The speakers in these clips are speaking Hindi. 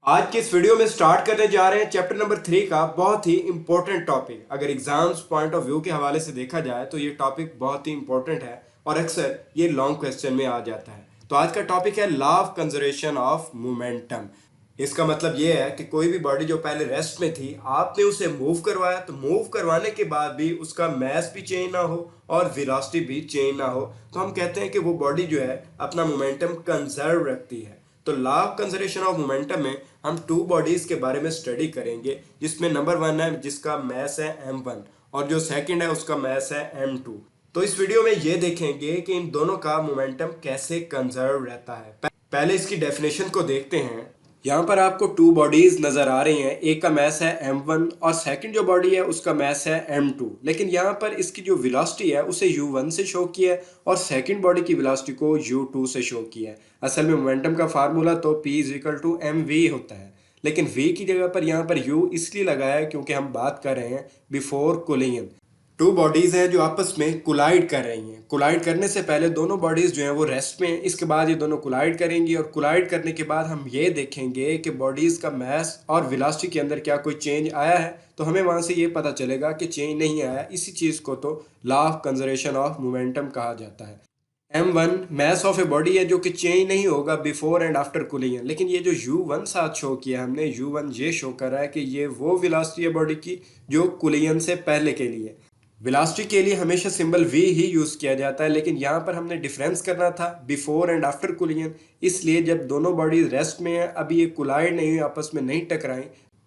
आज के इस वीडियो में स्टार्ट करने जा रहे हैं चैप्टर नंबर 3 का बहुत ही इंपॉर्टेंट टॉपिक। अगर एग्जाम्स पॉइंट ऑफ व्यू के हवाले से देखा जाए तो ये टॉपिक बहुत ही इंपॉर्टेंट है और अक्सर ये लॉन्ग क्वेश्चन में आ जाता है। तो आज का टॉपिक है law of conservation of momentum. इसका मतलब ये है कि कोई भी बॉडी जो पहले रेस्ट में थी, आपने उसे मूव करवाया, तो मूव करवाने के बाद भी उसका मास भी चेंज ना हो और वेलोसिटी भी चेंज ना हो, तो हम कहते हैं कि वो बॉडी जो है अपना मोमेंटम कंजर्व रखती है। तो law of conservation of momentum में हम टू बॉडीज के बारे में स्टडी करेंगे, जिसमें नंबर 1 है जिसका मास है m1 और जो सेकंड है उसका मास है m2। तो इस वीडियो में ये देखेंगे कि इन दोनों का मोमेंटम कैसे कंजर्व रहता है। पहले इसकी डेफिनेशन को देखते हैं। यहाँ पर आपको टू बॉडीज नजर आ रही हैं, एक का मास है m1 और सेकंड जो बॉडी है उसका मास है m2। लेकिन यहाँ पर इसकी जो वेलोसिटी है उसे u1 से शो किया है और सेकंड बॉडी की वेलोसिटी को u2 से शो किया है। असल में मोमेंटम का फार्मूला तो p = mv होता है, लेकिन v की जगह पर यहाँ पर u इसलिए लगाया है क्योंकि हम बात कर रहे हैं बिफोर कोलिजन। टू बॉडीज हैं जो आपस में कोलाइड कर रही हैं। कोलाइड करने से पहले दोनों बॉडीज जो हैं वो रेस्ट में हैं, इसके बाद ये दोनों कोलाइड करेंगी और कोलाइड करने के बाद हम ये देखेंगे कि बॉडीज का मास और वेलोसिटी के अंदर क्या कोई चेंज आया है। तो हमें वहां से ये पता चलेगा कि चेंज नहीं आया। इसी चीज को तो law of conservation of momentum कहा जाता है। m1 mass of a body है जो कि चेंज नहीं होगा बिफोर एंड आफ्टर कोलिजन। लेकिन ये जो u1 साथ शो किया हमने, u1 ये शो कर रहा है कि ये वो वेलोसिटी है बॉडी की जो कोलिजन से पहले के लिए। वेलोसिटी के लिए हमेशा सिंबल v ही यूज किया जाता है, लेकिन यहाँ पर हमने डिफरेंस करना था बिफोर एंड आफ्टर कोलिजन। इसलिए जब दोनों बॉडीज रेस्ट में है, अभी ये कोलाइड नहीं हुई, आपस में नहीं टकराई,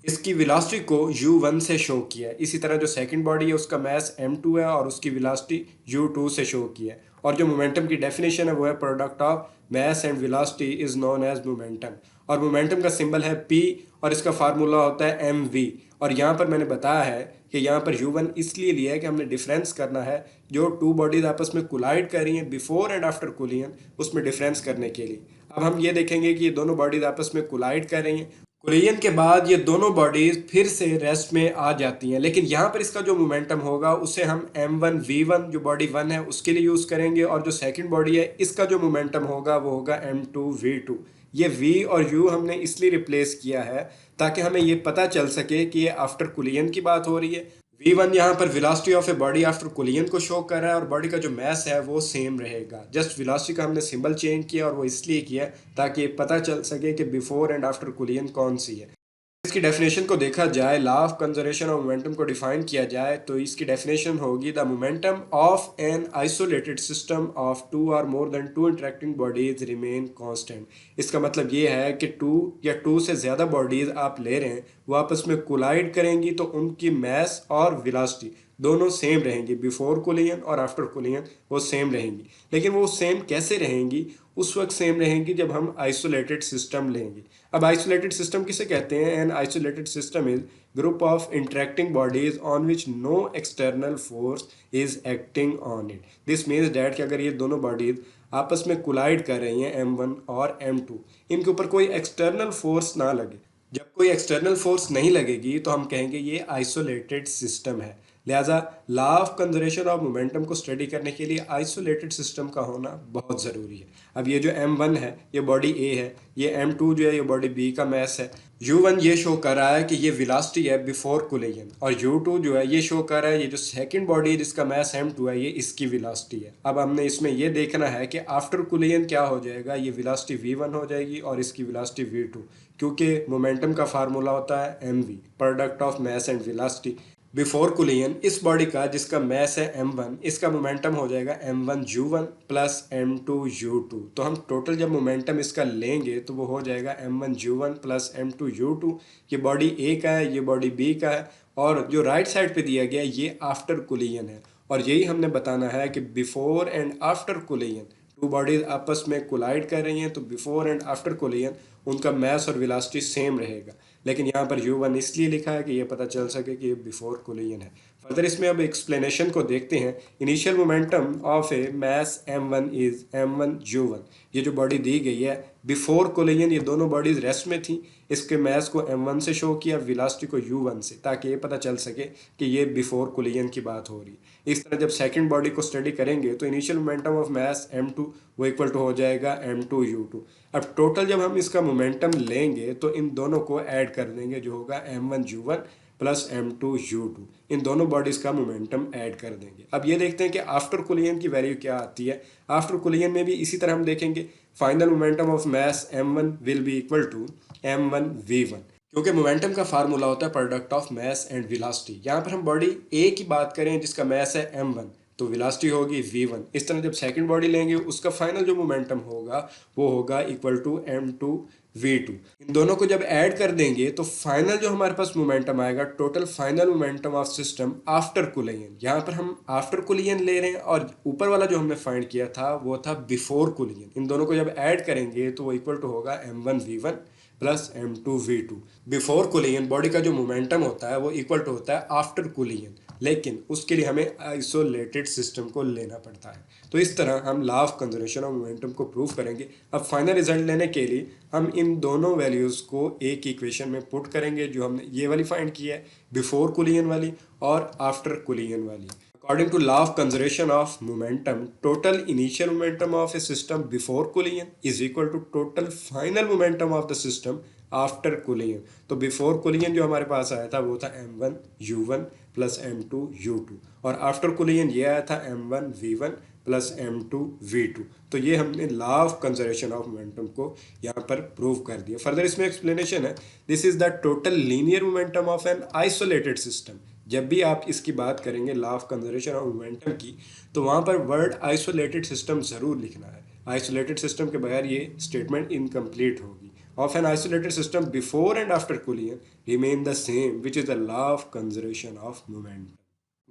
इसकी वेलोसिटी को u1 से शो किया है। इसी तरह जो सेकंड बॉडी है उसका मास m2 है और उसकी वेलोसिटी u2 से शो किया है। और जो मोमेंटम की डेफिनेशन है वो है product of mass and velocity is known as momentum. और मोमेंटम का सिंबल है p और इसका फार्मूला होता है mv। और यहाँ पर मैंने बताया है कि यहाँ पर u1 इसलिए लिया है कि हमने डिफरेंस करना है जो टू बॉडीज आपस में कोलाइड कर रही हैं बिफोर एंड आफ्टर कोलिजन, उसमें डिफरेंस करने के लिए। अब हम ये देखेंगे कि ये दोनों बॉडीज आपस में कोलाइड कर रही हैं। कोलिजन के बाद ये दोनों बॉडीज फिर से रेस्ट में आ जाती हैं, लेकिन यहाँ पर इसका जो मोमेंटम होगा उसे हम m1v1 जो बॉडी 1 है उसके लिए यूज करेंगे और जो सेकंड बॉडी है इसका जो मोमेंटम होगा वो होगा m2v2। ये v और u हमने इसलिए रिप्लेस किया है ताकि हमें ये पता चल सके कि ये आफ्टर कोलिजन की बात हो रही है। v1 यहाँ पर velocity of a body after collision को शो कर रहा है और बॉडी का जो मास है वो सेम रहेगा। जस्ट वेलोसिटी का हमने सिंबल चेंज किया और वो इसलिए किया ताकि पता चल सके कि बिफोर एंड आफ्टर कोलिजन कौन सी है। इसकी डेफिनेशन को देखा जाए, law of conservation of momentum को डिफाइन किया जाए तो इसकी डेफिनेशन होगी the momentum of an isolated system of two or more than two interacting bodies remain constant. इसका मतलब ये है कि टू या टू से ज़्यादा बॉडीज आप ले रहे हैं, वो आपस में कोलाइड करेंगी तो उनकी मास और वेलोसिटी दोनों सेम रहेंगी। बिफोर कोलिजन और आफ्टर कोलिजन वो सेम रहेंगी। लेकिन वो सेम कैसे रहेंगी? उस वक्त सेम रहेंगी जब हम आइसोलेटेड सिस्टम लेंगे। अब आइसोलेटेड सिस्टम किसे कहते हैं? An isolated system is group of interacting bodies on which no external force is acting on it. This means that कि अगर ये दोनों बॉडीज आपस में कोलाइड कर रही हैं m1 और m2, इनके ऊपर कोई एक्सटर्नल फोर्स ना लगे। जब कोई एक्सटर्नल फोर्स नहीं लगेगी तो हम कहेंगे ये आइसोलेटेड सिस्टम है। लिहाजा law of conservation of momentum को स्टडी करने के लिए आइसोलेटेड सिस्टम का होना बहुत ज़रूरी है। अब ये जो m1 है ये बॉडी A है, ये m2 जो है ये बॉडी B का मास है। u1 ये शो कर रहा है कि ये वेलोसिटी है बिफोर कोलिजन और u2 जो है ये शो कर रहा है ये जो सेकंड बॉडी है जिसका मास m2 है ये इसकी वेलोसिटी है। अब हमने इसमें ये देखना है कि आफ्टर कोलिजन क्या हो जाएगा। ये वेलोसिटी v1 हो जाएगी और इसकी वेलोसिटी v2, क्योंकि मोमेंटम का फार्मूला होता है mv, product of mass and velocity. Before collision इस बॉडी का जिसका मास है m1, इसका मोमेंटम हो जाएगा m1u1 प्लस m2u2। तो हम टोटल जब मोमेंटम इसका लेंगे तो वो हो जाएगा m1u1 प्लस m2u2। ये बॉडी A का है, ये बॉडी B का है और जो राइट साइड पे दिया गया ये आफ्टर कोलिजन है। और यही हमने बताना है कि before and after collision two bodies आपस में कोलाइड कर रही हैं तो बिफोर एंड आफ्टर कोलिजन उनका मास और वेलोसिटी सेम रहेगा। लेकिन यहाँ पर u1 इसलिए लिखा है कि ये पता चल सके कि ये बिफोर कोलिजन है। फर्दर इसमें अब एक्सप्लेनेशन को देखते हैं। Initial momentum of a mass m1 is m1 u1। ये जो बॉडी दी गई है बिफोर कोलिजन, ये दोनों बॉडीज रेस्ट में थी। इसके मैस को m1 से शो किया, वेलोसिटी को u1 से, ताकि ये पता चल सके कि ये बिफोर कोलिजन की बात हो रही है। इस तरह जब सेकंड बॉडी को स्टडी करेंगे तो initial momentum of mass m2 वो इक्वल टू हो जाएगा m2 u2। अब टोटल जब हम इसका मोमेंटम लेंगे तो इन दोनों को ऐड कर देंगे, जो होगा m1 u1 plus m2 u2। इन दोनों बॉडीज का मोमेंटम ऐड कर देंगे। अब ये देखते हैं कि आफ्टर कोलिजन की वैल्यू क्या आती है। आफ्टर कोलिजन में भी इसी तरह हम देखेंगे final momentum of mass m1 will be equal to m1 v1, क्योंकि मोमेंटम का फार्मूला होता है product of mass and velocity. यहाँ पर हम बॉडी ए की बात करें जिसका मास है m1, तो वेलोसिटी होगी v1। इस तरह जब सेकंड बॉडी लेंगे उसका फाइनल जो मोमेंटम होगा वो होगा इक्वल टू m2 v2। इन दोनों को जब ऐड कर देंगे तो फाइनल जो हमारे पास मोमेंटम आएगा, total final momentum of system after collision. यहाँ पर हम आफ्टर कोलिजन ले रहे हैं और ऊपर वाला जो हमने फाइंड किया था वो था बिफोर कोलिजन। इन दोनों को जब ऐड करेंगे तो वो इक्वल टू होगा m1 v1 plus m2 v2। Before collision body का जो मोमेंटम होता है वो इक्वल टू होता है आफ्टर कोलिजन, लेकिन उसके लिए हमें आइसोलेटेड सिस्टम को लेना पड़ता है। तो इस तरह हम law of conservation of momentum को प्रूव करेंगे। अब फाइनल रिजल्ट लेने के लिए हम इन दोनों वैल्यूज़ को एक इक्वेशन में पुट करेंगे, जो हमने ये वाली फाइंड की है बिफोर कोलिजन वाली और आफ्टर कोलिजन वाली। According to law of conservation of momentum, total initial momentum of a system before collision is equal to total final momentum of the system after collision। तो before collision जो हमारे पास आया था वो था m1 u1 plus m2 u2, और आफ्टर कोलिजन ये आया था m1 v1 plus m2 v2। तो ये हमने law of conservation of momentum को यहाँ पर प्रूव कर दिया। फर्दर इसमें एक्सप्लेनेशन है, this is the total linear momentum of an isolated system. जब भी आप इसकी बात करेंगे law of conservation of momentum की, तो वहाँ पर वर्ड आइसोलेटेड सिस्टम ज़रूर लिखना है। आइसोलेटेड सिस्टम के बगैर ये स्टेटमेंट इनकम्प्लीट होगी। Of an isolated system before and after collision remain the same, which is the law of conservation of momentum.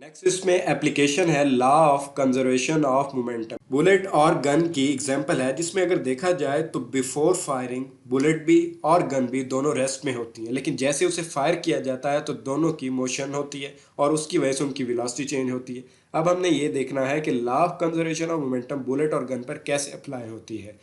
Next इसमें एप्लीकेशन है law of conservation of momentum. Bullet और गन की एग्जांपल है, जिसमें अगर देखा जाए तो बिफोर फायरिंग बुलेट भी और गन भी दोनों रेस्ट में होती हैं, लेकिन जैसे उसे फायर किया जाता है तो दोनों की मोशन होती है और उसकी वजह से उनकी वेलोसिटी चेंज होती है। अब हमने ये देखना है कि law of conservation of momentum bullet और गन पर कैसे अप्लाई होती है।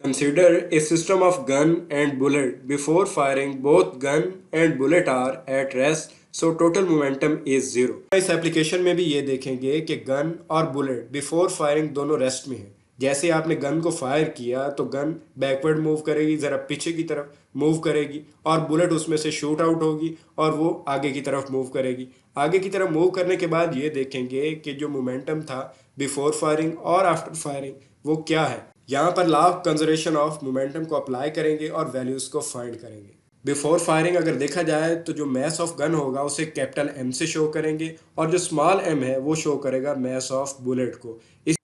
Consider a system of gun and bullet before firing both gun and bullet are at rest, so total momentum is zero. इस एप्लीकेशन में भी ये देखेंगे कि गन और बुलेट बिफोर फायरिंग दोनों रेस्ट में है। जैसे आपने गन को फायर किया तो गन बैकवर्ड मूव करेगी, ज़रा पीछे की तरफ मूव करेगी, और बुलेट उसमें से शूट आउट होगी और वो आगे की तरफ मूव करेगी। आगे की तरफ मूव करने के बाद ये देखेंगे कि जो मोमेंटम था बिफोर फायरिंग और आफ्टर फायरिंग वो क्या है। यहाँ पर law of conservation of momentum को अप्लाई करेंगे और वैल्यूज़ को फाइंड करेंगे। बिफोर फायरिंग अगर देखा जाए तो जो मैस ऑफ गन होगा उसे कैपिटल M से शो करेंगे, और जो स्मॉल m है वो शो करेगा मैस ऑफ बुलेट को। इस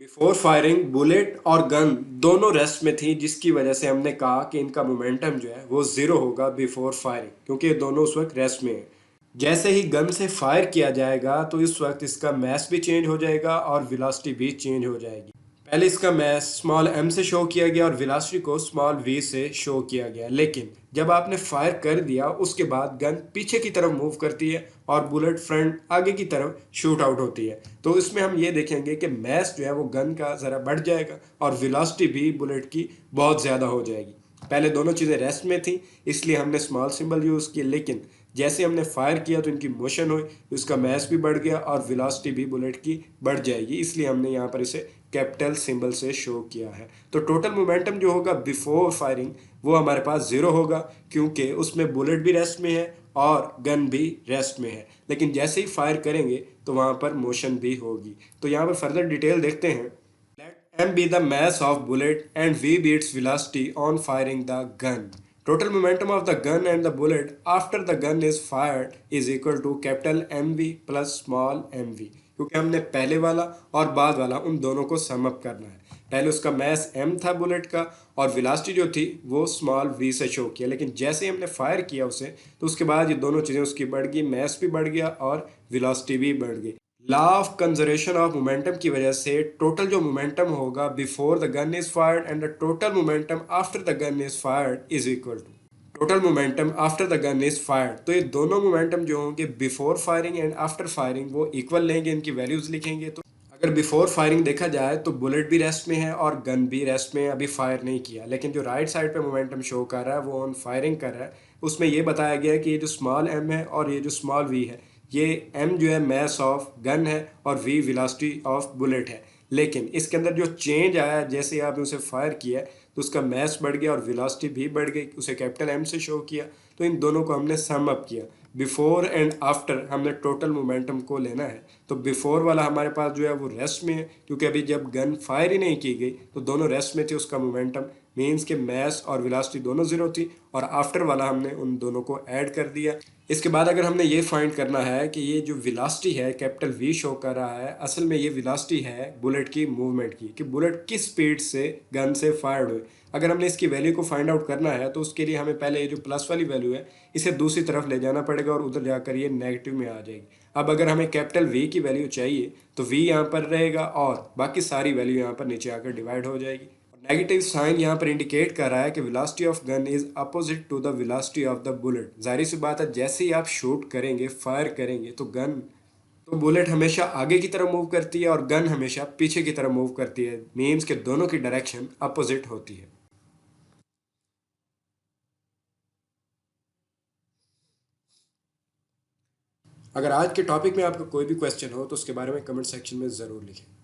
बिफोर फायरिंग बुलेट और गन दोनों रेस्ट में थी, जिसकी वजह से हमने कहा कि इनका मोमेंटम जो है वो ज़ीरो होगा बिफोर फायरिंग, क्योंकि ये दोनों उस वक्त रेस्ट में है। जैसे ही गन से फायर किया जाएगा तो इस वक्त इसका मैस भी चेंज हो जाएगा और वेलोसिटी भी चेंज हो जाएगी। पहले इसका मैस स्मॉल m से शो किया गया और वेलोसिटी को स्मॉल v से शो किया गया, लेकिन जब आपने फायर कर दिया उसके बाद गन पीछे की तरफ मूव करती है और बुलेट फ्रंट आगे की तरफ शूट आउट होती है। तो इसमें हम ये देखेंगे कि मैस जो है वो गन का ज़रा बढ़ जाएगा और वेलोसिटी भी बुलेट की बहुत ज़्यादा हो जाएगी। पहले दोनों चीज़ें रेस्ट में थी इसलिए हमने स्मॉल सिंबल यूज़ किया, लेकिन जैसे हमने फायर किया तो इनकी मोशन हुई, उसका मैस भी बढ़ गया और वेलोसिटी भी बुलेट की बढ़ जाएगी, इसलिए हमने यहाँ पर इसे कैपिटल सिंबल से शो किया है। तो टोटल मोमेंटम जो होगा बिफोर फायरिंग वो हमारे पास ज़ीरो होगा, क्योंकि उसमें बुलेट भी रेस्ट में है और गन भी रेस्ट में है, लेकिन जैसे ही फायर करेंगे तो वहाँ पर मोशन भी होगी। तो यहाँ पर फर्दर डिटेल देखते हैं। Let m be the mass of bullet and v be its velocity on firing the gun. Total momentum of the gun and the bullet after the gun is fired is equal to capital MV plus small mv, क्योंकि हमने पहले वाला और बाद वाला उन दोनों को सम अप करना है। पहले उसका मैस m था बुलेट का और वेलोसिटी जो थी वो स्मॉल v से शो किया, लेकिन जैसे ही हमने फायर किया उसे तो उसके बाद ये दोनों चीज़ें उसकी बढ़ गई, मैस भी बढ़ गया और वेलोसिटी भी बढ़ गई। Law of conservation of momentum की वजह से टोटल जो मोमेंटम होगा before the gun is fired and the total momentum after the gun is fired is equal to total momentum after the gun is fired. तो ये दोनों मोमेंटम जो होंगे before firing and after firing वो इक्वल लेंगे, इनकी वैल्यूज लिखेंगे। तो अगर बिफोर फायरिंग देखा जाए तो बुलेट भी रेस्ट में है और गन भी रेस्ट में है, अभी फायर नहीं किया। लेकिन जो राइट साइड पे मोमेंटम शो कर रहा है वो ऑन फायरिंग कर रहा है। उसमें ये बताया गया है कि ये जो स्मॉल एम है और ये जो स्मॉल वी है, ये एम जो है मैस ऑफ गन है और वी वेलोसिटी ऑफ बुलेट है। लेकिन इसके अंदर जो चेंज आया है, जैसे ही आपने उसे फायर किया तो उसका मैस बढ़ गया और वेलोसिटी भी बढ़ गई, उसे कैपिटल एम से शो किया। तो इन दोनों को हमने सम अप किया। बिफोर एंड आफ्टर हमने टोटल मोमेंटम को लेना है। तो बिफोर वाला हमारे पास जो है वो रेस्ट में है, क्योंकि अभी जब गन फायर ही नहीं की गई तो दोनों रेस्ट में थे, उसका मोमेंटम मीन्स के मैस और वेलोसिटी दोनों जीरो थी। और आफ्टर वाला हमने उन दोनों को ऐड कर दिया। इसके बाद अगर हमने ये फाइंड करना है कि ये जो वेलोसिटी है कैपिटल वी शो कर रहा है, असल में ये वेलोसिटी है बुलेट की मूवमेंट की, कि बुलेट किस स्पीड से गन से फायर्ड हुई। अगर हमने इसकी वैल्यू को फाइंड आउट करना है तो उसके लिए हमें पहले ये जो प्लस वाली वैल्यू है इसे दूसरी तरफ ले जाना पड़ेगा और उधर जाकर ये नेगेटिव में आ जाएगी। अब अगर हमें कैपिटल वी की वैल्यू चाहिए तो वी यहाँ पर रहेगा और बाकी सारी वैल्यू यहाँ पर नीचे आकर डिवाइड हो जाएगी। नेगेटिव साइन यहाँ पर इंडिकेट कर रहा है कि velocity of gun is opposite to the velocity of the bullet. जाहिर सी बात है, जैसे ही आप शूट करेंगे फायर करेंगे तो बुलेट हमेशा आगे की तरफ मूव करती है और गन हमेशा पीछे की तरफ मूव करती है। मीन्स के दोनों की डायरेक्शन अपोजिट होती है। अगर आज के टॉपिक में आपका कोई भी क्वेश्चन हो तो उसके बारे में कमेंट सेक्शन में ज़रूर लिखें।